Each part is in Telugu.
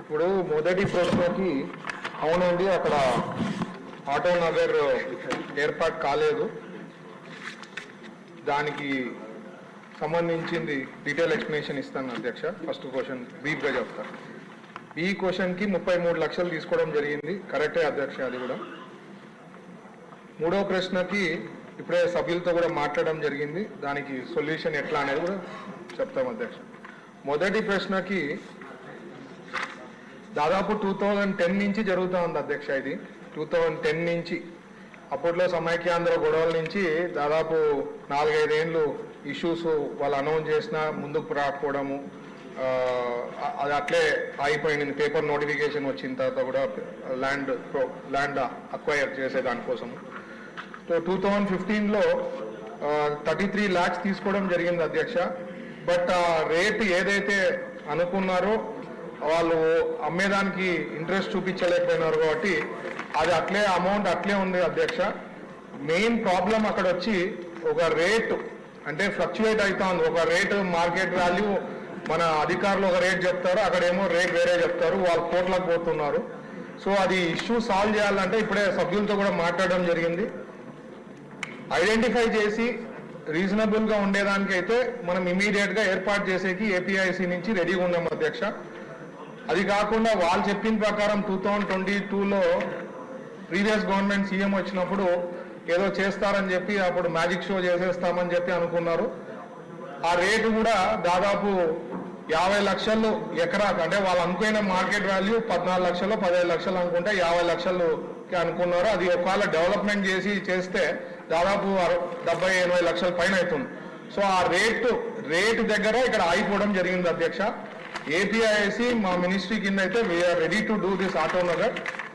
ఇప్పుడు మొదటి ప్రశ్నకి అవునండి, అక్కడ ఆటో నగర్ ఏర్పాటు కాలేదు, దానికి సంబంధించింది డీటెయిల్ ఎక్స్ప్లెనేషన్ ఇస్తాను అధ్యక్ష. ఫస్ట్ క్వశ్చన్ బ్రీఫ్గా చెప్తాను. ఈ క్వశ్చన్కి 33 లక్షలు తీసుకోవడం జరిగింది, కరెక్టే అధ్యక్ష. అది కూడా మూడో ప్రశ్నకి ఇప్పుడే సభ్యులతో కూడా మాట్లాడడం జరిగింది, దానికి సొల్యూషన్ ఎట్లా అనేది కూడా చెప్తాం అధ్యక్ష. మొదటి ప్రశ్నకి దాదాపు 2010 నుంచి జరుగుతూ ఉంది అధ్యక్ష. ఇది 2010 నుంచి, అప్పట్లో సమైక్యాంధ్ర గొడవల నుంచి దాదాపు 4-5 ఏళ్ళు ఇష్యూస్ వాళ్ళు అనౌన్స్ చేసినా ముందుకు రాకపోవడము, అది అట్లే ఆగిపోయింది. పేపర్ నోటిఫికేషన్ వచ్చిన తర్వాత కూడా ల్యాండ్ అక్వైర్ చేసే దానికోసం. సో 2015లో 33 lakhs తీసుకోవడం జరిగింది అధ్యక్ష. బట్ ఆ రేట్ ఏదైతే అనుకున్నారో వాళ్ళు అమ్మేదానికి ఇంట్రెస్ట్ చూపించలేకపోయినారు కాబట్టి అది అట్లే అమౌంట్ అట్లే ఉంది అధ్యక్ష. మెయిన్ ప్రాబ్లం అక్కడ వచ్చి ఒక రేటు అంటే ఫ్లక్చువేట్ అవుతా ఉంది. ఒక రేటు మార్కెట్ వాల్యూ మన అధికారులు ఒక రేట్ చెప్తారు, అక్కడేమో రేట్ వేరే చెప్తారు, వాళ్ళు కోట్లకు పోతున్నారు. సో అది ఇష్యూ సాల్వ్ చేయాలంటే ఇప్పుడే సభ్యులతో కూడా మాట్లాడడం జరిగింది. ఐడెంటిఫై చేసి రీజనబుల్గా ఉండేదానికైతే మనం ఇమీడియట్గా ఏర్పాటు చేసేకి ఏపీఐసి నుంచి రెడీగా ఉన్నాం అధ్యక్ష. అది కాకుండా వాళ్ళు చెప్పిన ప్రకారం 2022లో ప్రీవియస్ గవర్నమెంట్ సీఎం వచ్చినప్పుడు ఏదో చేస్తారని చెప్పి అప్పుడు మ్యాజిక్ షో చేసేస్తామని చెప్పి అనుకున్నారు. ఆ రేటు కూడా దాదాపు 50 లక్షలు ఎకరాకు, అంటే వాళ్ళు అనుకున్న మార్కెట్ వాల్యూ 14 లక్షలు 15 లక్షలు అనుకుంటే 50 లక్షలకి అనుకున్నారు. అది ఒకవేళ డెవలప్మెంట్ చేస్తే దాదాపు 70-80 లక్షల పైన అవుతుంది. సో ఆ రేటు దగ్గర ఇక్కడ ఆగిపోవడం జరిగింది అధ్యక్ష. ఏపీఐసి మా మినిస్ట్రీ కింద అయితే we're ready to do this Auto Nagar.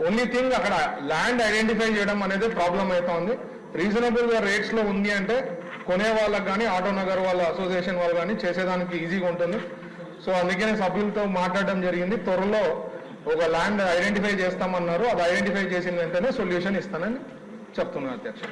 Only thing అక్కడ ల్యాండ్ ఐడెంటిఫై చేయడం అనేది ప్రాబ్లం అవుతుంది. రీజనబుల్గా రేట్స్లో ఉంది అంటే కొనే వాళ్ళకి కానీ ఆటో నగర్ వాళ్ళ అసోసియేషన్ వాళ్ళు కానీ చేసేదానికి ఈజీగా ఉంటుంది. సో అందుకనే సభ్యులతో మాట్లాడడం జరిగింది. త్వరలో ఒక ల్యాండ్ ఐడెంటిఫై చేస్తామన్నారు, అది ఐడెంటిఫై చేసిన వెంటనే సొల్యూషన్ ఇస్తానని చెప్తున్నాను అధ్యక్ష.